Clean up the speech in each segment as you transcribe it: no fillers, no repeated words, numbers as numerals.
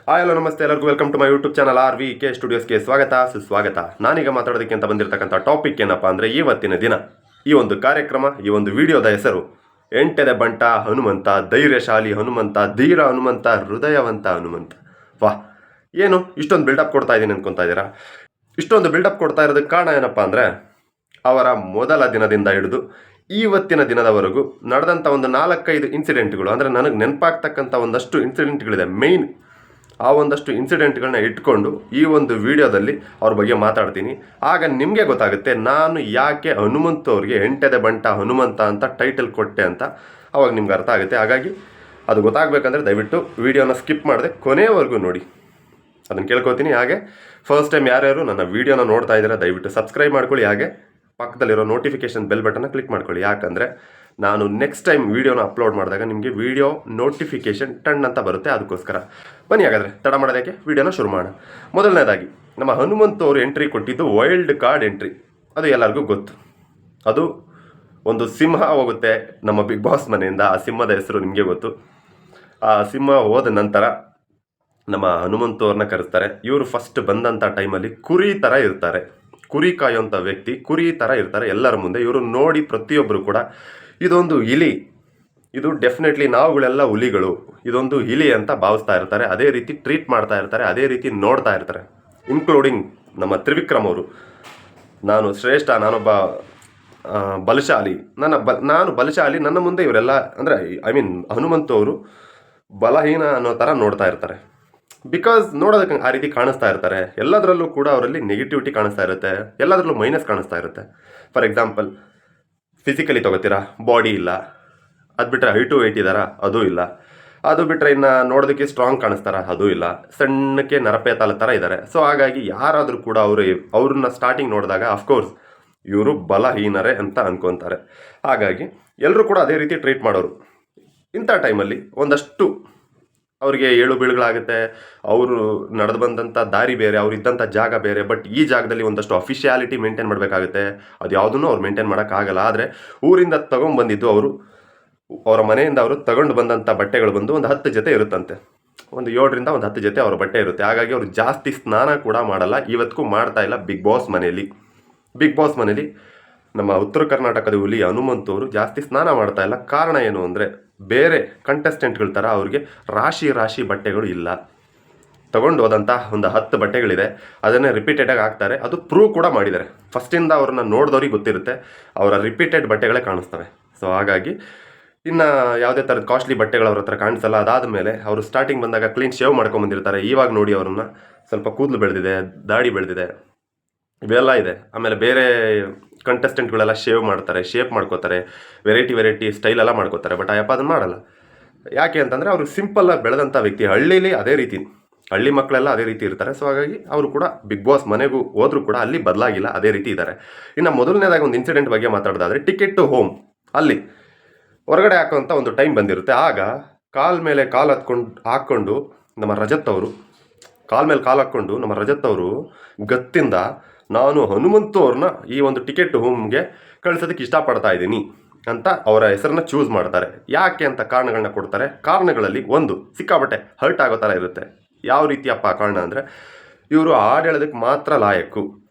Hello ನಮಸ್ತೆ ಎಲ್ಲರಿಗೂ welcome to my YouTube channel RVK ಸ್ಟುಡಿಯೋಸ್ಗೆ ಸ್ವಾಗತ ಸುಸ್ವಾಗತ. ನಾನೀಗ ಮಾತಾಡೋದಕ್ಕೆ ಅಂತ ಬಂದಿರತಕ್ಕಂಥ ಟಾಪಿಕ್ ಏನಪ್ಪ ಅಂದರೆ ಇವತ್ತಿನ ದಿನ ಈ ಒಂದು ಕಾರ್ಯಕ್ರಮ, ಈ ಒಂದು ವಿಡಿಯೋದ ಹೆಸರು ಎಂಟೆದೆ ಬಂಟ ಹನುಮಂತ, ಧೈರ್ಯಶಾಲಿ ಹನುಮಂತ, ಧೀರ ಹನುಮಂತ, ಹೃದಯವಂತ ಹನುಮಂತ. ವಾಹ್, ಏನು ಇಷ್ಟೊಂದು ಬಿಲ್ಡಪ್ ಕೊಡ್ತಾ ಇದ್ದೀನಿ ಅನ್ಕೊತಾ ಇದ್ದೀರಾ? ಇಷ್ಟೊಂದು ಬಿಲ್ಡಪ್ ಕೊಡ್ತಾ ಇರೋದಕ್ಕೆ ಕಾರಣ ಏನಪ್ಪ ಅಂದರೆ ಅವರ ಮೊದಲ ದಿನದಿಂದ ಹಿಡಿದು ಇವತ್ತಿನ ದಿನದವರೆಗೂ ನಡೆದಂಥ ಒಂದು 4-5 ಇನ್ಸಿಡೆಂಟ್ಗಳು, ಅಂದರೆ ನನಗೆ ನೆನಪಾಗ್ತಕ್ಕಂಥ ಒಂದಷ್ಟು ಇನ್ಸಿಡೆಂಟ್ಗಳಿದೆ. ಮೇಯ್ನ್ ಆ ಒಂದಷ್ಟು ಇನ್ಸಿಡೆಂಟ್ಗಳನ್ನ ಇಟ್ಕೊಂಡು ಈ ಒಂದು ವಿಡಿಯೋದಲ್ಲಿ ಅವ್ರ ಬಗ್ಗೆ ಮಾತಾಡ್ತೀನಿ. ಆಗ ನಿಮಗೆ ಗೊತ್ತಾಗುತ್ತೆ ನಾನು ಯಾಕೆ ಹನುಮಂತ ಅವ್ರಿಗೆ ಎಂಟೆದೆ ಬಂಟ ಹನುಮಂತ ಅಂತ ಟೈಟಲ್ ಕೊಟ್ಟೆ ಅಂತ. ಅವಾಗ ನಿಮ್ಗೆ ಅರ್ಥ ಆಗುತ್ತೆ. ಹಾಗಾಗಿ ಅದು ಗೊತ್ತಾಗಬೇಕಂದ್ರೆ ದಯವಿಟ್ಟು ವಿಡಿಯೋನ ಸ್ಕಿಪ್ ಮಾಡದೆ ಕೊನೆಯವರೆಗೂ ನೋಡಿ, ಅದನ್ನು ಕೇಳ್ಕೊತೀನಿ. ಹಾಗೆ ಫಸ್ಟ್ ಟೈಮ್ ಯಾರ್ಯಾರು ನನ್ನ ವಿಡಿಯೋನ ನೋಡ್ತಾ ಇದ್ದೀರಾ ದಯವಿಟ್ಟು ಸಬ್ಸ್ಕ್ರೈಬ್ ಮಾಡ್ಕೊಳ್ಳಿ. ಹಾಗೆ ಪಕ್ಕದಲ್ಲಿರೋ ನೋಟಿಫಿಕೇಷನ್ ಬೆಲ್ ಬಟನ್ನ ಕ್ಲಿಕ್ ಮಾಡ್ಕೊಳ್ಳಿ. ಯಾಕಂದರೆ ನಾನು ನೆಕ್ಸ್ಟ್ ಟೈಮ್ ವೀಡಿಯೋನ ಅಪ್ಲೋಡ್ ಮಾಡಿದಾಗ ನಿಮಗೆ ವಿಡಿಯೋ ನೋಟಿಫಿಕೇಷನ್ ಟನ್ ಅಂತ ಬರುತ್ತೆ. ಅದಕ್ಕೋಸ್ಕರ ಬನ್ನಿ, ಹಾಗಾದರೆ ತಡ ಮಾಡೋದಕ್ಕೆ ವಿಡಿಯೋನ ಶುರು ಮಾಡೋಣ. ಮೊದಲನೇದಾಗಿ ನಮ್ಮ ಹನುಮಂತ ಅವರು ಎಂಟ್ರಿ ಕೊಟ್ಟಿದ್ದು ವೈಲ್ಡ್ ಕಾರ್ಡ್ ಎಂಟ್ರಿ. ಅದು ಎಲ್ಲರಿಗೂ ಗೊತ್ತು. ಅದು ಒಂದು ಸಿಂಹ ಹೋಗುತ್ತೆ ನಮ್ಮ ಬಿಗ್ ಬಾಸ್ ಮನೆಯಿಂದ. ಆ ಸಿಂಹದ ಹೆಸರು ನಿಮಗೆ ಗೊತ್ತು. ಆ ಸಿಂಹ ಹೋದ ನಂತರ ನಮ್ಮ ಹನುಮಂತ ಅವ್ರನ್ನ ಕರೆಸ್ತಾರೆ. ಇವರು ಫಸ್ಟ್ ಬಂದಂಥ ಟೈಮಲ್ಲಿ ಕುರಿ ಥರ ಇರ್ತಾರೆ. ಕುರಿ ಕಾಯೋಂಥ ವ್ಯಕ್ತಿ ಕುರಿ ಥರ ಇರ್ತಾರೆ ಎಲ್ಲರ ಮುಂದೆ. ಇವರು ನೋಡಿ ಪ್ರತಿಯೊಬ್ಬರು ಕೂಡ ಇದೊಂದು ಇಲಿ, ಇದು ಡೆಫಿನೆಟ್ಲಿ ನಾವುಗಳೆಲ್ಲ ಹುಲಿಗಳು, ಇದೊಂದು ಇಲಿ ಅಂತ ಭಾವಿಸ್ತಾ ಇರ್ತಾರೆ. ಅದೇ ರೀತಿ ಟ್ರೀಟ್ ಮಾಡ್ತಾ ಇರ್ತಾರೆ, ಅದೇ ರೀತಿ ನೋಡ್ತಾ ಇರ್ತಾರೆ. ಇನ್ಕ್ಲೂಡಿಂಗ್ ನಮ್ಮ ತ್ರಿವಿಕ್ರಮ್ ಅವರು, ನಾನು ಶ್ರೇಷ್ಠ, ನಾನೊಬ್ಬ ಬಲಶಾಲಿ, ನಾನು ಬಲಶಾಲಿ, ನನ್ನ ಮುಂದೆ ಇವರೆಲ್ಲ ಅಂದರೆ ಹನುಮಂತ ಅವರು ಬಲಹೀನ ಅನ್ನೋ ಥರ ನೋಡ್ತಾ ಇರ್ತಾರೆ. ಬಿಕಾಸ್ ನೋಡೋದಕ್ಕೆ ಆ ರೀತಿ ಕಾಣಿಸ್ತಾ ಇರ್ತಾರೆ. ಎಲ್ಲದರಲ್ಲೂ ಕೂಡ ಅವರಲ್ಲಿ ನೆಗೆಟಿವಿಟಿ ಕಾಣಿಸ್ತಾ ಇರುತ್ತೆ, ಎಲ್ಲದರಲ್ಲೂ ಮೈನಸ್ ಕಾಣಿಸ್ತಾ ಇರುತ್ತೆ. ಫಾರ್ ಎಕ್ಸಾಂಪಲ್, ಫಿಸಿಕಲಿ ತೊಗೋತೀರಾ, ಬಾಡಿ ಇಲ್ಲ. ಅದು ಬಿಟ್ಟರೆ ಹೈಟು ವೆಯ್ಟ್ ಇದ್ದಾರಾ, ಅದೂ ಇಲ್ಲ. ಅದು ಬಿಟ್ಟರೆ ಇನ್ನು ನೋಡೋದಕ್ಕೆ ಸ್ಟ್ರಾಂಗ್ ಕಾಣಿಸ್ತಾರ, ಅದೂ ಇಲ್ಲ. ಸಣ್ಣಕ್ಕೆ ನರಪೇತಾಲ ಥರ ಇದ್ದಾರೆ. ಸೊ ಹಾಗಾಗಿ ಯಾರಾದರೂ ಕೂಡ ಅವ್ರನ್ನ ಸ್ಟಾರ್ಟಿಂಗ್ ನೋಡಿದಾಗ ಅಫ್ಕೋರ್ಸ್ ಇವರು ಬಲಹೀನರೇ ಅಂತ ಅನ್ಕೊತಾರೆ. ಹಾಗಾಗಿ ಎಲ್ಲರೂ ಕೂಡ ಅದೇ ರೀತಿ ಟ್ರೀಟ್ ಮಾಡೋರು. ಇಂಥ ಟೈಮಲ್ಲಿ ಒಂದಷ್ಟು ಅವರಿಗೆ ಏಳು ಬೀಳುಗಳಾಗುತ್ತೆ. ಅವರು ನಡೆದು ಬಂದಂಥ ದಾರಿ ಬೇರೆ, ಅವ್ರು ಇದ್ದಂಥ ಜಾಗ ಬೇರೆ. ಬಟ್ ಈ ಜಾಗದಲ್ಲಿ ಒಂದಷ್ಟು ಅಫಿಷಿಯಾಲಿಟಿ ಮೇಂಟೈನ್ ಮಾಡಬೇಕಾಗುತ್ತೆ. ಅದು ಯಾವುದನ್ನು ಅವ್ರು ಮೇಂಟೈನ್ ಮಾಡೋಕ್ಕಾಗಲ್ಲ. ಆದರೆ ಊರಿಂದ ತೊಗೊಂಡ್ಬಂದಿದ್ದು ಅವರ ಮನೆಯಿಂದ ಅವರು ತಗೊಂಡು ಬಂದಂಥ ಬಟ್ಟೆಗಳು ಬಂದು ಒಂದು 10 ಜೊತೆ ಇರುತ್ತಂತೆ. ಒಂದು 7ರಿಂದ ಒಂದು 10 ಜೊತೆ ಅವರ ಬಟ್ಟೆ ಇರುತ್ತೆ. ಹಾಗಾಗಿ ಅವರು ಜಾಸ್ತಿ ಸ್ನಾನ ಕೂಡ ಮಾಡಲ್ಲ, ಇವತ್ತಿಗೂ ಮಾಡ್ತಾ ಇಲ್ಲ. ಬಿಗ್ ಬಾಸ್ ಮನೇಲಿ ನಮ್ಮ ಉತ್ತರ ಕರ್ನಾಟಕದ ಹುಲಿ ಹನುಮಂತವರು ಜಾಸ್ತಿ ಸ್ನಾನ ಮಾಡ್ತಾ ಇಲ್ಲ. ಕಾರಣ ಏನು ಅಂದರೆ ಬೇರೆ ಕಂಟೆಸ್ಟೆಂಟ್ಗಳ ಥರ ಅವ್ರಿಗೆ ರಾಶಿ ಬಟ್ಟೆಗಳು ಇಲ್ಲ. ತಗೊಂಡು ಹೋದಂಥ ಒಂದು 10 ಬಟ್ಟೆಗಳಿದೆ, ಅದನ್ನೇ ರಿಪೀಟೆಡಾಗಿ ಹಾಕ್ತಾರೆ. ಅದು ಪ್ರೂವ್ ಕೂಡ ಮಾಡಿದ್ದಾರೆ. ಫಸ್ಟಿಂದ ಅವ್ರನ್ನ ನೋಡಿದವ್ರಿಗೆ ಗೊತ್ತಿರುತ್ತೆ, ಅವರ ರಿಪೀಟೆಡ್ ಬಟ್ಟೆಗಳೇ ಕಾಣಿಸ್ತವೆ. ಸೊ ಹಾಗಾಗಿ ಇನ್ನು ಯಾವುದೇ ಥರದ ಕಾಸ್ಟ್ಲಿ ಬಟ್ಟೆಗಳು ಅವ್ರ ಹತ್ರ ಕಾಣಿಸಲ್ಲ. ಅದಾದಮೇಲೆ ಅವರು ಸ್ಟಾರ್ಟಿಂಗ್ ಬಂದಾಗ ಕ್ಲೀನ್ ಶೇವ್ ಮಾಡ್ಕೊಂಬಂದಿರ್ತಾರೆ. ಇವಾಗ ನೋಡಿ ಅವ್ರನ್ನ ಸ್ವಲ್ಪ ಕೂದಲು ಬೆಳೆದಿದೆ, ದಾಡಿ ಬೆಳೆದಿದೆ, ಇವೆಲ್ಲ ಇದೆ. ಆಮೇಲೆ ಬೇರೆ ಕಂಟೆಸ್ಟೆಂಟ್ಗಳೆಲ್ಲ ಶೇವ್ ಮಾಡ್ತಾರೆ, ಶೇಪ್ ಮಾಡ್ಕೋತಾರೆ, ವೆರೈಟಿ ಸ್ಟೈಲೆಲ್ಲ ಮಾಡ್ಕೋತಾರೆ. ಬಟ್ ಅಯ್ಯಪ್ಪ ಅದನ್ನು ಮಾಡಲ್ಲ. ಯಾಕೆ ಅಂತಂದರೆ ಅವರು ಸಿಂಪಲ್ಲಾಗಿ ಬೆಳೆದಂಥ ವ್ಯಕ್ತಿ. ಹಳ್ಳಿಲಿ ಅದೇ ರೀತಿ, ಹಳ್ಳಿ ಮಕ್ಕಳೆಲ್ಲ ಅದೇ ರೀತಿ ಇರ್ತಾರೆ. ಸೊ ಹಾಗಾಗಿ ಅವರು ಕೂಡ ಬಿಗ್ ಬಾಸ್ ಮನೆಗೂ ಹೋದರೂ ಕೂಡ ಅಲ್ಲಿ ಬದಲಾಗಿಲ್ಲ, ಅದೇ ರೀತಿ ಇದ್ದಾರೆ. ಇನ್ನು ಮೊದಲನೇದಾಗಿ ಒಂದು ಇನ್ಸಿಡೆಂಟ್ ಬಗ್ಗೆ ಮಾತಾಡೋದಾದರೆ, ಟಿಕೆಟ್ ಟು ಹೋಮ್ ಅಲ್ಲಿ ಹೊರಗಡೆ ಹಾಕೋಂಥ ಒಂದು ಟೈಮ್ ಬಂದಿರುತ್ತೆ. ಆಗ ಕಾಲ್ ಮೇಲೆ ಕಾಲು ಹಾಕ್ಕೊಂಡು ನಮ್ಮ ರಜತ್ ಅವರು ಗತ್ತಿಂದ ನಾನು ಹನುಮಂತ ಅವ್ರನ್ನ ಈ ಒಂದು ಟಿಕೆಟ್ ಟು ಹೋಮ್ಗೆ ಕಳಿಸೋದಕ್ಕೆ ಇಷ್ಟಪಡ್ತಾ ಇದ್ದೀನಿ ಅಂತ ಅವರ ಹೆಸರನ್ನ ಚೂಸ್ ಮಾಡ್ತಾರೆ. ಯಾಕೆ ಅಂತ ಕಾರಣಗಳನ್ನ ಕೊಡ್ತಾರೆ. ಕಾರಣಗಳಲ್ಲಿ ಒಂದು ಸಿಕ್ಕಾಬಟ್ಟೆ ಹರ್ಟ್ ಆಗೋ ಥರ ಇರುತ್ತೆ. ಯಾವ ರೀತಿಯಪ್ಪ ಕಾರಣ ಅಂದರೆ, ಇವರು ಹಾಡು ಹೇಳೋದಕ್ಕೆ ಮಾತ್ರ ಲಾಯಕ್ಕು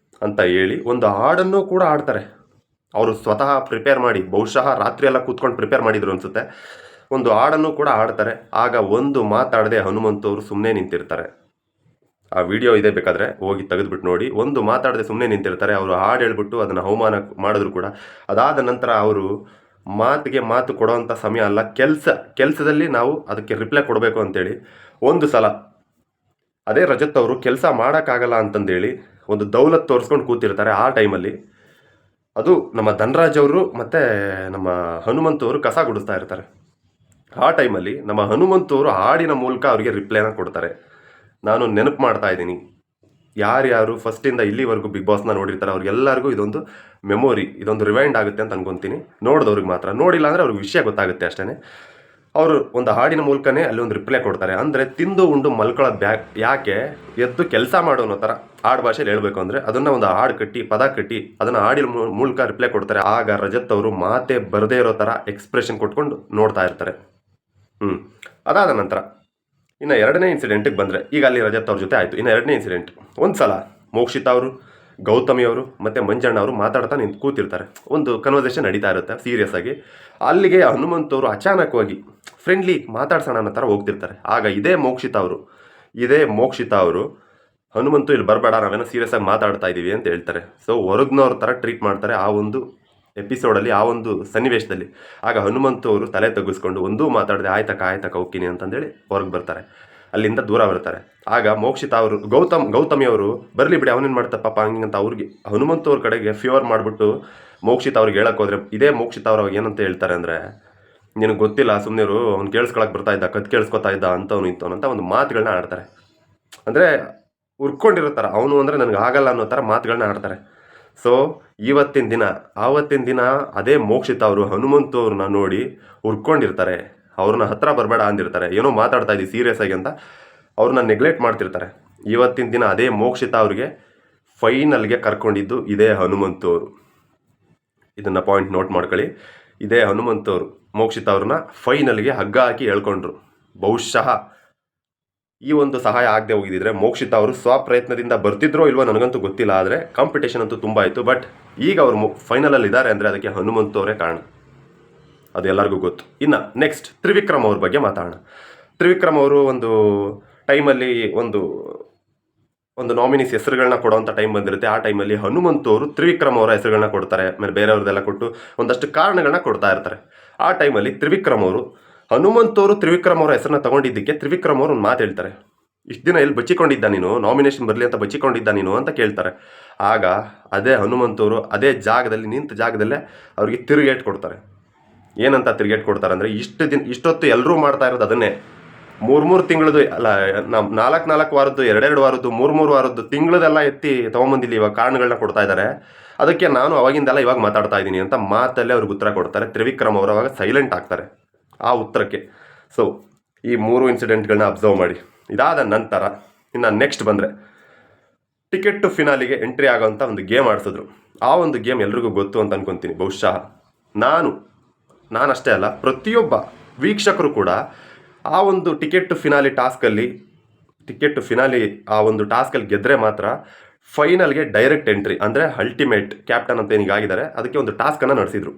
ಅಂತ ಹೇಳಿ ಒಂದು ಹಾಡನ್ನು ಕೂಡ ಆಡ್ತಾರೆ. ಅವರು ಸ್ವತಃ ಪ್ರಿಪೇರ್ ಮಾಡಿ, ಬಹುಶಃ ರಾತ್ರಿ ಎಲ್ಲ ಕೂತ್ಕೊಂಡು ಪ್ರಿಪೇರ್ ಮಾಡಿದ್ರು ಅನಿಸುತ್ತೆ, ಒಂದು ಹಾಡನ್ನು ಕೂಡ ಆಡ್ತಾರೆ. ಆಗ ಒಂದು ಮಾತಾಡದೆ ಹನುಮಂತ ಅವರು ಸುಮ್ಮನೆ ನಿಂತಿರ್ತಾರೆ. ಆ ವಿಡಿಯೋ ಇದೆ, ಬೇಕಾದರೆ ಹೋಗಿ ತೆಗೆದುಬಿಟ್ಟು ನೋಡಿ. ಒಂದು ಮಾತಾಡದೆ ಸುಮ್ಮನೆ ನಿಂತಿರ್ತಾರೆ. ಅವರು ಹಾಡು ಹೇಳ್ಬಿಟ್ಟು ಅದನ್ನು ಅವಮಾನ ಮಾಡಿದ್ರು ಕೂಡ. ಅದಾದ ನಂತರ ಅವರು ಮಾತು ಕೊಡೋವಂಥ ಸಮಯ ಅಲ್ಲ, ಕೆಲಸದಲ್ಲಿ ನಾವು ಅದಕ್ಕೆ ರಿಪ್ಲೈ ಕೊಡಬೇಕು ಅಂತೇಳಿ ಒಂದು ಸಲ ಅದೇ ರಜತ್ ಅವರು ಕೆಲಸ ಮಾಡೋಕ್ಕಾಗಲ್ಲ ಅಂತಂದೇಳಿ ಒಂದು ದೌಲತ್ ತೋರಿಸ್ಕೊಂಡು ಕೂತಿರ್ತಾರೆ. ಆ ಟೈಮಲ್ಲಿ ಅದು ನಮ್ಮ ಧನರಾಜ್ ಅವರು ಮತ್ತು ನಮ್ಮ ಹನುಮಂತವರು ಕಸ ಗುಡಿಸ್ತಾ ಇರ್ತಾರೆ. ಆ ಟೈಮಲ್ಲಿ ನಮ್ಮ ಹನುಮಂತವರು ಹಾಡಿನ ಮೂಲಕ ಅವರಿಗೆ ರಿಪ್ಲೈನ ಕೊಡ್ತಾರೆ. ನಾನು ನೆನಪು ಮಾಡ್ತಾ ಇದ್ದೀನಿ, ಯಾರ್ಯಾರು ಫಸ್ಟಿಂದ ಇಲ್ಲಿವರೆಗೂ ಬಿಗ್ ಬಾಸ್ನ ನೋಡಿರ್ತಾರೆ ಅವ್ರಿಗೆಲ್ಲರಿಗೂ ಇದೊಂದು ಮೆಮೊರಿ, ಇದೊಂದು ರಿವೈಂಡ್ ಆಗುತ್ತೆ ಅಂತ ಅನ್ಕೊತೀನಿ. ನೋಡಿದವ್ರಿಗೆ ಮಾತ್ರ, ನೋಡಿಲ್ಲ ಅಂದರೆ ಅವ್ರಿಗೆ ವಿಷಯ ಗೊತ್ತಾಗುತ್ತೆ ಅಷ್ಟೇ. ಅವರು ಒಂದು ಹಾಡಿನ ಮೂಲಕನೇ ಅಲ್ಲಿ ಒಂದು ರಿಪ್ಲೈ ಕೊಡ್ತಾರೆ. ಅಂದರೆ ತಿಂದು ಉಂಡು ಮಲ್ಕೊಳ್ಳೋದು ಯಾಕೆ, ಎದ್ದು ಕೆಲಸ ಮಾಡೋ ಅನ್ನೋ ಥರ ಹಾಡು ಭಾಷೆಯಲ್ಲಿ ಹೇಳಬೇಕು ಅಂದರೆ ಅದನ್ನು ಒಂದು ಹಾಡು ಕಟ್ಟಿ, ಪದ ಕಟ್ಟಿ, ಅದನ್ನು ಹಾಡಿನ ಮೂಲಕ ರಿಪ್ಲೈ ಕೊಡ್ತಾರೆ. ಆಗ ರಜತ್ ಅವರು ಮಾತೇ ಬರದೇ ಇರೋ ಥರ ಎಕ್ಸ್ಪ್ರೆಷನ್ ಕೊಟ್ಕೊಂಡು ನೋಡ್ತಾ ಇರ್ತಾರೆ. ಅದಾದ ನಂತರ ಇನ್ನು ಎರಡನೇ ಇನ್ಸಿಡೆಂಟಿಗೆ ಬಂದರೆ, ಈಗ ಅಲ್ಲಿ ರಜತ್ ಅವ್ರ ಜೊತೆ ಆಯಿತು. ಇನ್ನು ಎರಡನೇ ಇನ್ಸಿಡೆಂಟ್, ಒಂದು ಸಲ ಮೋಕ್ಷಿತಾ ಅವರು, ಗೌತಮಿ ಅವರು ಮತ್ತು ಮಂಜಣ್ಣ ಅವರು ಮಾತಾಡ್ತಾ ನಿಂತು ಕೂತಿರ್ತಾರೆ. ಒಂದು ಕನ್ವರ್ಸೇಷನ್ ನಡೀತಾ ಇರುತ್ತೆ ಸೀರಿಯಸ್ ಆಗಿ. ಅಲ್ಲಿಗೆ ಹನುಮಂತವರು ಅಚಾನಕವಾಗಿ ಫ್ರೆಂಡ್ಲಿ ಮಾತಾಡ್ಸೋಣ ಅನ್ನೋ ಥರ ಹೋಗ್ತಿರ್ತಾರೆ. ಆಗ ಇದೇ ಮೋಕ್ಷಿತಾ ಅವರು ಹನುಮಂತು ಇಲ್ಲಿ ಬರಬೇಡ, ನಾವೇನೋ ಸೀರಿಯಸ್ ಆಗಿ ಮಾತಾಡ್ತಾ ಇದ್ದೀವಿ ಅಂತ ಹೇಳ್ತಾರೆ. ಸೊ ಹೊರಗ್ನವ್ರ ಥರ ಟ್ರೀಟ್ ಮಾಡ್ತಾರೆ ಆ ಒಂದು ಎಪಿಸೋಡಲ್ಲಿ, ಆ ಒಂದು ಸನ್ನಿವೇಶದಲ್ಲಿ. ಆಗ ಹನುಮಂತು ಅವರು ತಲೆ ತಗ್ಗಿಸ್ಕೊಂಡು ಒಂದೂ ಮಾತಾಡದೆ ಆಯ್ತಕ್ಕ ಹೋಗ್ತೀನಿ ಅಂತಂದೇಳಿ ಹೊರಗೆ ಬರ್ತಾರೆ, ಅಲ್ಲಿಂದ ದೂರ ಬರ್ತಾರೆ. ಆಗ ಮೋಕ್ಷಿತಾ ಅವರು ಗೌತಮಿ ಅವರು ಬರಲಿ ಬಿಡಿ ಅವನೇನು ಮಾಡ್ತಾರೆ ಪಾಪ ಹಂಗಂತ ಅವ್ರಿಗೆ ಹನುಮಂತು ಅವ್ರ ಕಡೆಗೆ ಫೇವರ್ ಮಾಡಿಬಿಟ್ಟು ಮೋಕ್ಷಿತಾ ಅವ್ರಿಗೆ ಹೇಳಕ್ಕೆ ಹೋದ್ರೆ, ಇದೇ ಮೋಕ್ಷಿತಾ ಅವ್ರು ಏನಂತ ಹೇಳ್ತಾರೆ ಅಂದರೆ, ನಿನಗೆ ಗೊತ್ತಿಲ್ಲ ಸುಮ್ಮನೆರು, ಅವ್ನು ಕೇಳಿಸ್ಕೊಳಕ್ಕೆ ಬರ್ತಾ ಇದ್ದ, ಕೇಳಿಸ್ಕೊತಾ ಇದ್ದ ಅಂತವ್ನು ಇಂಥವ್ನು ಅಂತ ಒಂದು ಮಾತುಗಳನ್ನ ಆಡ್ತಾರೆ. ಅಂದರೆ ಉರ್ಕೊಂಡಿರ್ತಾರೆ, ಅವನು ಅಂದರೆ ನನಗೆ ಆಗಲ್ಲ ಅನ್ನೋ ಥರ ಮಾತುಗಳನ್ನ ಆಡ್ತಾರೆ. ಸೊ ಆವತ್ತಿನ ದಿನ ಅದೇ ಮೋಕ್ಷಿತಾ ಅವರು ಹನುಮಂತು ಅವ್ರನ್ನ ನೋಡಿ ಉರ್ಕೊಂಡಿರ್ತಾರೆ. ಅವ್ರನ್ನ ಹತ್ರ ಬರಬೇಡ ಅಂದಿರ್ತಾರೆ, ಏನೋ ಮಾತಾಡ್ತಾ ಇದ್ದೀವಿ ಸೀರಿಯಸ್ ಆಗಿ ಅಂತ ಅವ್ರನ್ನ ನೆಗ್ಲೆಕ್ಟ್ ಮಾಡ್ತಿರ್ತಾರೆ. ಇವತ್ತಿನ ದಿನ ಅದೇ ಮೋಕ್ಷಿತಾ ಅವ್ರಿಗೆ ಫೈನಲ್ಗೆ ಕರ್ಕೊಂಡಿದ್ದು ಇದೇ ಹನುಮಂತು ಅವರು. ಇದನ್ನು ಪಾಯಿಂಟ್ ನೋಟ್ ಮಾಡ್ಕೊಳ್ಳಿ. ಇದೇ ಹನುಮಂತು ಅವರು ಮೋಕ್ಷಿತಾ ಅವ್ರನ್ನ ಫೈನಲ್ಗೆ ಹಗ್ಗ ಹಾಕಿ ಹೇಳ್ಕೊಂಡ್ರು. ಬಹುಶಃ ಈ ಒಂದು ಸಹಾಯ ಆಗದೆ ಹೋಗಿದ್ದಿದ್ರೆ ಮೋಕ್ಷಿತಾ ಅವರು ಸ್ವಪ್ರಯತ್ನದಿಂದ ಬರ್ತಿದ್ರೋ ಇಲ್ವೋ ನನಗಂತೂ ಗೊತ್ತಿಲ್ಲ. ಆದರೆ ಕಾಂಪಿಟೇಷನ್ ಅಂತೂ ತುಂಬ ಆಯಿತು. ಬಟ್ ಈಗ ಅವರು ಫೈನಲಲ್ಲಿ ಇದ್ದಾರೆ ಅಂದರೆ ಅದಕ್ಕೆ ಹನುಮಂತು ಅವರೇ ಕಾರಣ, ಅದು ಎಲ್ಲರಿಗೂ ಗೊತ್ತು. ಇನ್ನು ನೆಕ್ಸ್ಟ್ ತ್ರಿವಿಕ್ರಮ್ ಅವ್ರ ಬಗ್ಗೆ ಮಾತಾಡೋಣ. ತ್ರಿವಿಕ್ರಮ್ ಅವರು ಒಂದು ಟೈಮಲ್ಲಿ ಒಂದು ನಾಮಿನೀಸ್ ಹೆಸರುಗಳನ್ನ ಕೊಡೋವಂಥ ಟೈಮ್ ಬಂದಿರುತ್ತೆ. ಆ ಟೈಮಲ್ಲಿ ಹನುಮಂತು ಅವರು ತ್ರಿವಿಕ್ರಮ್ ಅವರ ಹೆಸರುಗಳನ್ನ ಕೊಡ್ತಾರೆ, ಆಮೇಲೆ ಬೇರೆಯವ್ರದ್ದೆಲ್ಲ ಕೊಟ್ಟು ಒಂದಷ್ಟು ಕಾರಣಗಳನ್ನ ಕೊಡ್ತಾ ಇರ್ತಾರೆ. ಆ ಟೈಮಲ್ಲಿ ಹನುಮಂತವರು ತ್ರಿವಿಕ್ರಮ್ ಅವರ ಹೆಸರನ್ನ ತಗೊಂಡಿದ್ದಕ್ಕೆ ತ್ರಿವಿಕ್ರಮ್ ಅವರು ಒಂದು ಮಾತು ಹೇಳ್ತಾರೆ, ಇಷ್ಟು ದಿನ ಎಲ್ಲಿ ಬಚ್ಚಿಕೊಂಡಿದ್ದ ನೀನು, ನಾಮಿನೇಷನ್ ಬರಲಿ ಅಂತ ಬಚ್ಚಿಕೊಂಡಿದ್ದ ನೀನು ಅಂತ ಕೇಳ್ತಾರೆ. ಆಗ ಅದೇ ಹನುಮಂತವರು ಅದೇ ಜಾಗದಲ್ಲಿ ನಿಂತ ಜಾಗದಲ್ಲೇ ಅವ್ರಿಗೆ ತಿರುಗೇಟ್ ಕೊಡ್ತಾರೆ. ಏನಂತ ತಿರುಗೇಟ್ ಕೊಡ್ತಾರೆ ಅಂದರೆ, ಇಷ್ಟೊತ್ತು ಎಲ್ಲರೂ ಮಾಡ್ತಾ ಇರೋದು ಅದನ್ನೇ, 3 ತಿಂಗಳದು ಅಲ್ಲ, 4 ವಾರದ್ದು, 2 ವಾರದ್ದು, 3 ವಾರದ್ದು ತಿಂಗಳದೆಲ್ಲ ಎತ್ತಿ ತೊಗೊಂಬಂದಿಲ್ಲ ಇವಾಗ ಕಾರಣಗಳನ್ನ ಕೊಡ್ತಾ ಇದ್ದಾರೆ. ಅದಕ್ಕೆ ನಾನು ಅವಾಗಿಂದೆಲ್ಲ ಇವಾಗ ಮಾತಾಡ್ತಾ ಇದ್ದೀನಿ ಅಂತ ಮಾತಲ್ಲೇ ಅವ್ರಿಗೆ ಉತ್ತರ ಕೊಡ್ತಾರೆ. ತ್ರಿವಿಕ್ರಮ್ ಅವರು ಅವಾಗ ಸೈಲೆಂಟ್ ಆಗ್ತಾರೆ ಆ ಉತ್ತರಕ್ಕೆ. ಸೊ ಈ 3 ಇನ್ಸಿಡೆಂಟ್ಗಳನ್ನ ಅಬ್ಸರ್ವ್ ಮಾಡಿ. ಇದಾದ ನಂತರ ಇನ್ನು ನೆಕ್ಸ್ಟ್ ಬಂದರೆ, ಟಿಕೆಟ್ ಟು ಫಿನಾಲಿಗೆ ಎಂಟ್ರಿ ಆಗೋವಂಥ ಒಂದು ಗೇಮ್ ಆಡಿಸಿದ್ರು. ಆ ಒಂದು ಗೇಮ್ ಎಲ್ರಿಗೂ ಗೊತ್ತು ಅಂತ ಅನ್ಕೊತೀನಿ. ಬಹುಶಃ ನಾನಷ್ಟೇ ಅಲ್ಲ, ಪ್ರತಿಯೊಬ್ಬ ವೀಕ್ಷಕರು ಕೂಡ ಆ ಒಂದು ಟಿಕೆಟ್ ಟು ಫಿನಾಲಿ ಆ ಒಂದು ಟಾಸ್ಕಲ್ಲಿ ಗೆದ್ದರೆ ಮಾತ್ರ ಫೈನಲ್ಗೆ ಡೈರೆಕ್ಟ್ ಎಂಟ್ರಿ, ಅಂದರೆ ಅಲ್ಟಿಮೇಟ್ ಕ್ಯಾಪ್ಟನ್ ಅಂತ ಏನಿಗಾಗಿದ್ದಾರೆ ಅದಕ್ಕೆ ಒಂದು ಟಾಸ್ಕನ್ನು ನಡೆಸಿದರು.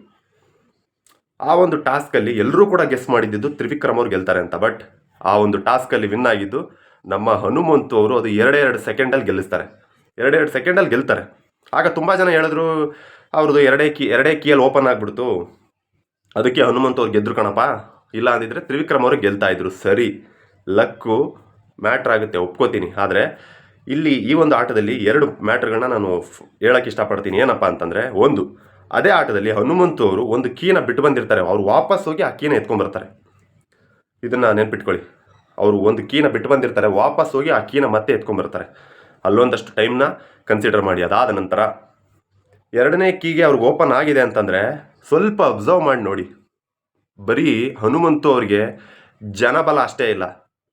ಆ ಒಂದು ಟಾಸ್ಕಲ್ಲಿ ಎಲ್ಲರೂ ಕೂಡ ಗೆಸ್ ಮಾಡಿದ್ದು ತ್ರಿವಿಕ್ರಮ್ ಅವ್ರು ಗೆಲ್ತಾರೆ ಅಂತ. ಬಟ್ ಆ ಒಂದು ಟಾಸ್ಕಲ್ಲಿ ವಿನ್ ಆಗಿದ್ದು ನಮ್ಮ ಹನುಮಂತು ಅವರು. ಅದು 2 ಸೆಕೆಂಡಲ್ಲಿ ಗೆಲ್ಲಿಸ್ತಾರೆ, 2 ಸೆಕೆಂಡಲ್ಲಿ ಗೆಲ್ತಾರೆ. ಆಗ ತುಂಬ ಜನ ಹೇಳಿದ್ರು ಅವ್ರದ್ದು ಎರಡೇ ಕೀಯಲ್ಲಿ ಓಪನ್ ಆಗಿಬಿಡ್ತು, ಅದಕ್ಕೆ ಹನುಮಂತು ಅವ್ರು ಗೆದ್ರು ಕಣಪ್ಪ, ಇಲ್ಲ ಅಂದಿದ್ರೆ ತ್ರಿವಿಕ್ರಮ್ ಅವ್ರಿಗೆ ಗೆಲ್ತಾ ಇದ್ರು. ಸರಿ, ಲಕ್ಕು ಮ್ಯಾಟ್ರ್ ಆಗುತ್ತೆ, ಒಪ್ಕೋತೀನಿ. ಆದರೆ ಇಲ್ಲಿ ಈ ಒಂದು ಆಟದಲ್ಲಿ 2 ಮ್ಯಾಟ್ರ್ಗಳನ್ನ ನಾನು ಹೇಳೋಕ್ಕೆ ಇಷ್ಟಪಡ್ತೀನಿ. ಏನಪ್ಪ ಅಂತಂದರೆ, ಒಂದು, ಅದೇ ಆಟದಲ್ಲಿ ಹನುಮಂತು ಅವರು ಒಂದು ಕೀನ ಬಿಟ್ಟು ಬಂದಿರ್ತಾರೆ, ಅವ್ರು ವಾಪಸ್ ಹೋಗಿ ಆ ಕೀನ ಎತ್ಕೊಂಡ್ಬರ್ತಾರೆ. ಇದನ್ನು ನೆನ್ಪಿಟ್ಕೊಳ್ಳಿ, ಅವರು ಒಂದು ಕೀನ ಬಿಟ್ಟು ಬಂದಿರ್ತಾರೆ, ವಾಪಸ್ ಹೋಗಿ ಆ ಕೀನ ಮತ್ತೆ ಎತ್ಕೊಂಡ್ಬರ್ತಾರೆ. ಅಲ್ಲೊಂದಷ್ಟು ಟೈಮ್ನ ಕನ್ಸಿಡರ್ ಮಾಡಿ. ಅದಾದ ನಂತರ 2ನೇ ಕೀಗೆ ಅವ್ರಿಗೆ ಓಪನ್ ಆಗಿದೆ ಅಂತಂದರೆ ಸ್ವಲ್ಪ ಅಬ್ಸರ್ವ್ ಮಾಡಿ ನೋಡಿ. ಬರೀ ಹನುಮಂತು ಅವ್ರಿಗೆ ಜನಬಲ ಅಷ್ಟೇ ಇಲ್ಲ,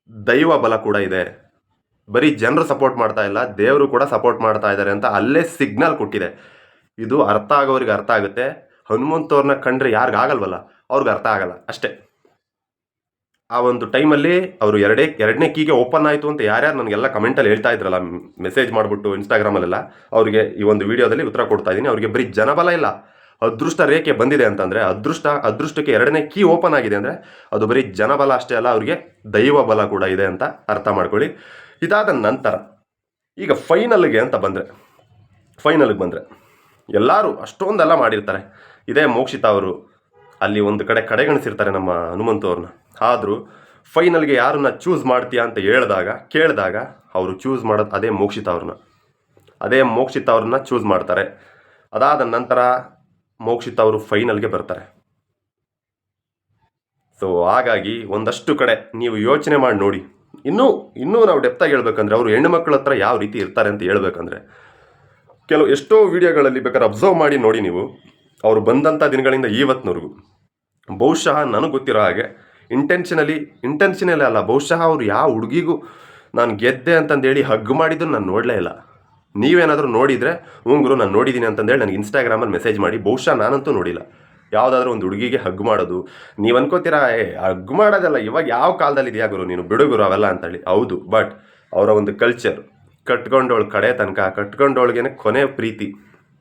ದೈವ ಬಲ ಕೂಡ ಇದೆ. ಬರೀ ಜನರು ಸಪೋರ್ಟ್ ಮಾಡ್ತಾ ಇಲ್ಲ, ದೇವರು ಕೂಡ ಸಪೋರ್ಟ್ ಮಾಡ್ತಾ ಇದ್ದಾರೆ ಅಂತ ಅಲ್ಲೇ ಸಿಗ್ನಲ್ ಕೊಟ್ಟಿದೆ. ಇದು ಅರ್ಥ ಆಗೋರಿಗೆ ಅರ್ಥ ಆಗುತ್ತೆ, ಹನುಮಂತವ್ರನ್ನ ಕಂಡ್ರೆ ಯಾರಿಗಾಗಲ್ವಲ್ಲ ಅವ್ರಿಗೆ ಅರ್ಥ ಆಗಲ್ಲ ಅಷ್ಟೇ. ಆ ಒಂದು ಟೈಮಲ್ಲಿ ಅವರು 2ನೇ ಕೀಗೆ ಓಪನ್ ಆಯಿತು ಅಂತ ಯಾರ್ಯಾರು ನನಗೆಲ್ಲ ಕಮೆಂಟಲ್ಲಿ ಹೇಳ್ತಾ ಇದ್ರಲ್ಲ, ಮೆಸೇಜ್ ಮಾಡಿಬಿಟ್ಟು ಇನ್ಸ್ಟಾಗ್ರಾಮಲ್ಲೆಲ್ಲ, ಅವರಿಗೆ ಈ ಒಂದು ವಿಡಿಯೋದಲ್ಲಿ ಉತ್ತರ ಕೊಡ್ತಾ ಇದ್ದೀನಿ. ಅವರಿಗೆ ಬರೀ ಜನಬಲ ಇಲ್ಲ, ಅದೃಷ್ಟ ರೇಖೆ ಬಂದಿದೆ ಅಂತಂದರೆ, ಅದೃಷ್ಟಕ್ಕೆ 2ನೇ ಕೀ ಓಪನ್ ಆಗಿದೆ ಅಂದರೆ ಅದು ಬರೀ ಜನಬಲ ಅಷ್ಟೇ ಅಲ್ಲ, ಅವರಿಗೆ ದೈವ ಬಲ ಕೂಡ ಇದೆ ಅಂತ ಅರ್ಥ ಮಾಡ್ಕೊಳ್ಳಿ. ಇದಾದ ನಂತರ ಈಗ ಫೈನಲ್ಗೆ ಬಂದರೆ ಎಲ್ಲರೂ ಅಷ್ಟೊಂದೆಲ್ಲ ಮಾಡಿರ್ತಾರೆ. ಇದೇ ಮೋಕ್ಷಿತಾ ಅವರು ಅಲ್ಲಿ ಒಂದು ಕಡೆಗಣಿಸಿರ್ತಾರೆ ನಮ್ಮ ಹನುಮಂತು ಅವ್ರನ್ನ. ಆದರೂ ಫೈನಲ್ಗೆ ಯಾರನ್ನ ಚೂಸ್ ಮಾಡ್ತೀಯಾ ಅಂತ ಕೇಳಿದಾಗ ಅವರು ಚೂಸ್ ಮಾಡೋದು ಅದೇ ಮೋಕ್ಷಿತಾ ಅವ್ರನ್ನ ಚೂಸ್ ಮಾಡ್ತಾರೆ. ಅದಾದ ನಂತರ ಮೋಕ್ಷಿತಾ ಅವರು ಫೈನಲ್ಗೆ ಬರ್ತಾರೆ. ಸೊ ಹಾಗಾಗಿ ಒಂದಷ್ಟು ಕಡೆ ನೀವು ಯೋಚನೆ ಮಾಡಿ ನೋಡಿ. ಇನ್ನೂ ನಾವು ಡೆಪ್ತಾಗಿ ಹೇಳ್ಬೇಕಂದ್ರೆ, ಅವರು ಹೆಣ್ಣುಮಕ್ಕಳ ಹತ್ರ ಯಾವ ರೀತಿ ಇರ್ತಾರೆ ಅಂತ ಹೇಳ್ಬೇಕಂದ್ರೆ, ಎಷ್ಟೋ ವಿಡಿಯೋಗಳಲ್ಲಿ ಬೇಕಾದ್ರೆ ಅಬ್ಸರ್ವ್ ಮಾಡಿ ನೋಡಿ ನೀವು. ಅವರು ಬಂದಂಥ ದಿನಗಳಿಂದ ಇವತ್ತಿನವರೆಗೂ ಬಹುಶಃ ನನಗೆ ಗೊತ್ತಿರೋ ಹಾಗೆ ಇಂಟೆನ್ಷನಲಿ ಅಲ್ಲ, ಬಹುಶಃ ಅವರು ಯಾವ ಹುಡುಗಿಗೂ ನಾನು ಗೆದ್ದೆ ಅಂತಂದೇಳಿ ಹಗ್ ಮಾಡಿದ್ದು ನಾನು ನೋಡಲೇ ಇಲ್ಲ. ನೀವೇನಾದರೂ ನೋಡಿದರೆ ಗುರು ನಾನು ನೋಡಿದ್ದೀನಿ ಅಂತಂದೇಳಿ ನನಗೆ ಇನ್ಸ್ಟಾಗ್ರಾಮಲ್ಲಿ ಮೆಸೇಜ್ ಮಾಡಿ. ಬಹುಶಃ ನಾನಂತೂ ನೋಡಿಲ್ಲ. ಯಾವುದಾದ್ರೂ ಒಂದು ಹುಡುಗಿಗೆ ಹಗ್ ಮಾಡೋದು. ನೀವು ಅನ್ಕೋತೀರಾ ಹಗ್ ಮಾಡೋದಲ್ಲ, ಇವಾಗ ಯಾವ ಕಾಲದಲ್ಲಿ ಇದೆಯಾ ಗುರು, ನೀನು ಬಿಡುಗುರು ಅವೆಲ್ಲ ಅಂತೇಳಿ. ಹೌದು, ಬಟ್ ಅವರ ಒಂದು ಕಲ್ಚರ್, ಕಟ್ಕೊಂಡವಳು ಕಡೆ ತನಕ, ಕಟ್ಕೊಂಡವಳಿಗೆ ಕೊನೆ ಪ್ರೀತಿ,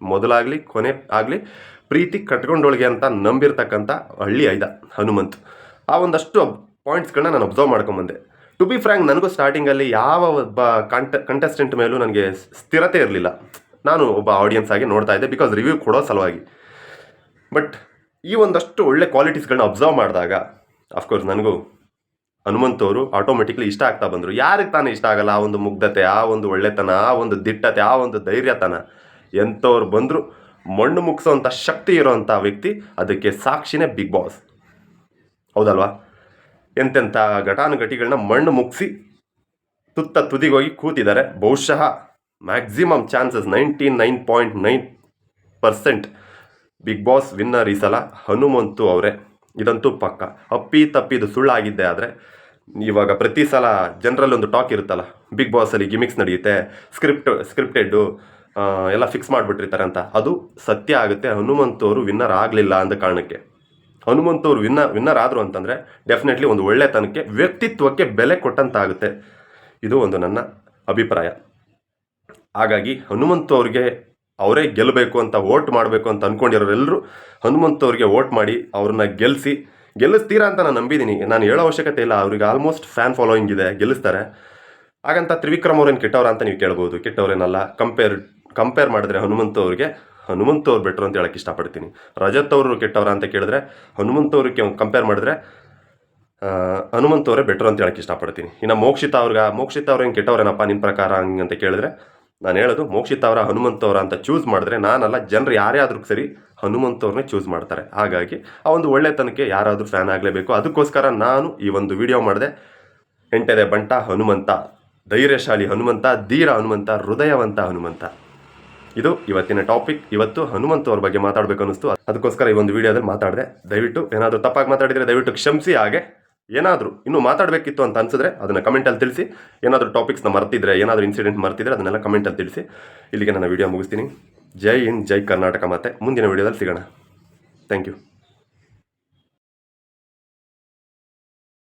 ಮೊದಲಾಗಲಿ ಕೊನೆ ಆಗಲಿ ಪ್ರೀತಿ ಕಟ್ಕೊಂಡವಳಿಗೆ ಅಂತ ನಂಬಿರ್ತಕ್ಕಂಥ ಹಳ್ಳಿ ಐದ ಹನುಮಂತ್. ಆ ಒಂದಷ್ಟು ಪಾಯಿಂಟ್ಸ್ಗಳನ್ನ ನಾನು ಅಬ್ಸರ್ವ್ ಮಾಡ್ಕೊಂಬಂದೆ. ಟು ಬಿ ಫ್ರ್ಯಾಂಕ್, ನನಗೂ ಸ್ಟಾರ್ಟಿಂಗಲ್ಲಿ ಯಾವ ಒಬ್ಬ ಕಂಟೆಸ್ಟೆಂಟ್ ಮೇಲೂ ನನಗೆ ಸ್ಥಿರತೆ ಇರಲಿಲ್ಲ. ನಾನು ಒಬ್ಬ ಆಡಿಯನ್ಸ್ ಆಗಿ ನೋಡ್ತಾ ಇದ್ದೆ, ಬಿಕಾಸ್ ರಿವ್ಯೂ ಕೊಡೋ ಸಲುವಾಗಿ. ಬಟ್ ಈ ಒಂದಷ್ಟು ಒಳ್ಳೆ ಕ್ವಾಲಿಟೀಸ್ಗಳನ್ನ ಅಬ್ಸರ್ವ್ ಮಾಡಿದಾಗ ಅಫ್ಕೋರ್ಸ್ ನನಗೂ ಹನುಮಂತ್ ಅವರು ಆಟೋಮೆಟಿಕ್ಲಿ ಇಷ್ಟ ಆಗ್ತಾ ಬಂದರು. ಯಾರಿಗೆ ತಾನೇ ಇಷ್ಟ ಆಗಲ್ಲ? ಆ ಒಂದು ಮುಗ್ಧತೆ, ಆ ಒಂದು ಒಳ್ಳೆತನ, ಆ ಒಂದು ದಿಟ್ಟತೆ, ಆ ಒಂದು ಧೈರ್ಯತನ. ಎಂಥವ್ರು ಬಂದರೂ ಮಣ್ಣು ಮುಗಿಸೋವಂಥ ಶಕ್ತಿ ಇರೋವಂಥ ವ್ಯಕ್ತಿ, ಅದಕ್ಕೆ ಸಾಕ್ಷಿನೇ ಬಿಗ್ ಬಾಸ್. ಹೌದಲ್ವಾ? ಎಂತೆಂಥ ಘಟಾನುಘಟಿಗಳನ್ನ ಮಣ್ಣು ಮುಗಿಸಿ ತುದಿಗೋಗಿ ಕೂತಿದ್ದಾರೆ. ಬಹುಶಃ maximum chances 99.9% Bigg Boss winner ಈ ಸಲ ಹನುಮಂತು ಅವರೇ. ಇದಂತೂ ಪಕ್ಕ. ಅಪ್ಪಿ ತಪ್ಪಿದು ಸುಳ್ಳಾಗಿದ್ದೆ ಆದರೆ ಇವಾಗ ಪ್ರತಿ ಸಲ ಜನರಲ್ಲಿ ಒಂದು ಟಾಕ್ ಇರುತ್ತಲ್ಲ, ಬಿಗ್ ಬಾಸಲ್ಲಿ ಗಿಮಿಕ್ಸ್ ನಡೆಯುತ್ತೆ, ಸ್ಕ್ರಿಪ್ಟೆಡ್ಡು ಎಲ್ಲ ಫಿಕ್ಸ್ ಮಾಡಿಬಿಟ್ಟಿರ್ತಾರೆ ಅಂತ. ಅದು ಸತ್ಯ ಆಗುತ್ತೆ. ಹನುಮಂತು ಅವರು ವಿನ್ನರ್ ಆಗಲಿಲ್ಲ ಅಂದ ಕಾರಣಕ್ಕೆ. ಹನುಮಂತು ಅವರು ವಿನ್ನರ್ ಆದರು ಅಂತಂದರೆ ಡೆಫಿನೆಟ್ಲಿ ಒಂದು ಒಳ್ಳೆತನಕ್ಕೆ, ವ್ಯಕ್ತಿತ್ವಕ್ಕೆ ಬೆಲೆ ಕೊಟ್ಟಂತಾಗುತ್ತೆ. ಇದು ಒಂದು ನನ್ನ ಅಭಿಪ್ರಾಯ. ಹಾಗಾಗಿ ಹನುಮಂತು ಅವ್ರಿಗೆ ಅವರೇ ಗೆಲ್ಲಬೇಕು ಅಂತ, ವೋಟ್ ಮಾಡಬೇಕು ಅಂತ ಅಂದ್ಕೊಂಡಿರೋರೆಲ್ಲರೂ ಹನುಮಂತು ಅವ್ರಿಗೆ ವೋಟ್ ಮಾಡಿ ಅವ್ರನ್ನ ಗೆಲ್ಲಿಸ್ತೀರಾ ಅಂತ ನಾನು ನಂಬಿದ್ದೀನಿ. ನಾನು ಹೇಳೋ ಅವಶ್ಯಕತೆ ಇಲ್ಲ, ಅವ್ರಿಗೆ ಆಲ್ಮೋಸ್ಟ್ ಫ್ಯಾನ್ ಫಾಲೋಯಿಂಗ್ ಇದೆ, ಗೆಲ್ಲಿಸ್ತಾರೆ. ಹಾಗಂತ ತ್ರಿವಿಕ್ರಮ್ ಅವ್ರೇನು ಕೆಟ್ಟವ್ರ ಅಂತ ನೀವು ಕೇಳ್ಬೋದು. ಕೆಟ್ಟವ್ರೇನಲ್ಲ. ಕಂಪೇರ್ ಮಾಡಿದ್ರೆ ಹನುಮಂತು ಅವ್ರು ಬೆಟ್ರು ಅಂತ ಹೇಳಕ್ಕೆ ಇಷ್ಟಪಡ್ತೀನಿ. ರಜತ್ ಅವರು ಕೆಟ್ಟವ್ರ ಅಂತ ಕೇಳಿದ್ರೆ ಹನುಮಂತು ಅವ್ರಿಗೆ ಕಂಪೇರ್ ಮಾಡಿದ್ರೆ ಹನುಮಂತು ಅವರೇ ಬೆಟ್ರು ಅಂತ ಹೇಳಕ್ಕೆ ಇಷ್ಟಪಡ್ತೀನಿ. ಇನ್ನು ಮೋಕ್ಷಿತಾ ಅವ್ರೇನು ಕೆಟ್ಟವ್ರೇನಪ್ಪ ನಿಮ್ಮ ಪ್ರಕಾರ ಹಂಗೆ ಅಂತ ಕೇಳಿದ್ರೆ ನಾನು ಹೇಳೋದು, ಮೋಕ್ಷಿತಾ ಅವರ ಹನುಮಂತು ಅವರ ಅಂತ ಚೂಸ್ ಮಾಡಿದ್ರೆ ನಾನಲ್ಲ, ಜನರು ಯಾರೇ ಆದ್ರೂ ಸರಿ ಹನುಮಂತು ಅವ್ರನ್ನೇ ಚೂಸ್ ಮಾಡ್ತಾರೆ. ಹಾಗಾಗಿ ಆ ಒಂದು ಒಳ್ಳೆತನಕ್ಕೆ ಯಾರಾದರೂ ಫ್ಯಾನ್ ಆಗಲೇಬೇಕು. ಅದಕ್ಕೋಸ್ಕರ ನಾನು ಈ ಒಂದು ವಿಡಿಯೋ ಮಾಡಿದೆ. ಎಂಟೆದೆ ಬಂಟ ಹನುಮಂತ, ಧೈರ್ಯಶಾಲಿ ಹನುಮಂತ, ಧೀರ ಹನುಮಂತ, ಹೃದಯವಂತ ಹನುಮಂತ. ಇದು ಇವತ್ತಿನ ಟಾಪಿಕ್. ಇವತ್ತು ಹನುಮಂತು ಅವ್ರ ಬಗ್ಗೆ ಮಾತಾಡಬೇಕು ಅನ್ನಿಸ್ತು, ಅದಕ್ಕೋಸ್ಕರ ಈ ಒಂದು ವಿಡಿಯೋದಲ್ಲಿ ಮಾತಾಡಿದೆ. ದಯವಿಟ್ಟು ಏನಾದರೂ ತಪ್ಪಾಗಿ ಮಾತಾಡಿದರೆ ದಯವಿಟ್ಟು ಕ್ಷಮಿಸಿ. ಹಾಗೆ ಏನಾದರೂ ಇನ್ನೂ ಮಾತಾಡಬೇಕಿತ್ತು ಅಂತ ಅನಿಸಿದ್ರೆ ಅದನ್ನು ಕಮೆಂಟಲ್ಲಿ ತಿಳಿಸಿ. ಏನಾದರೂ ಟಾಪಿಕ್ಸ್ನ ಮರ್ತಿದ್ರೆ, ಏನಾದರೂ ಇನ್ಸಿಡೆಂಟ್ ಮರ್ತಿದ್ರೆ ಅದನ್ನೆಲ್ಲ ಕಮೆಂಟಲ್ಲಿ ತಿಳಿಸಿ. ಇಲ್ಲಿಗೆ ನನ್ನ ವಿಡಿಯೋ ಮುಗಿಸ್ತೀನಿ. ಜೈ ಹಿಂದ್, ಜೈ ಕರ್ನಾಟಕ. ಮತ್ತೆ ಮುಂದಿನ ವಿಡಿಯೋದಲ್ಲಿ ಸಿಗೋಣ. Thank you.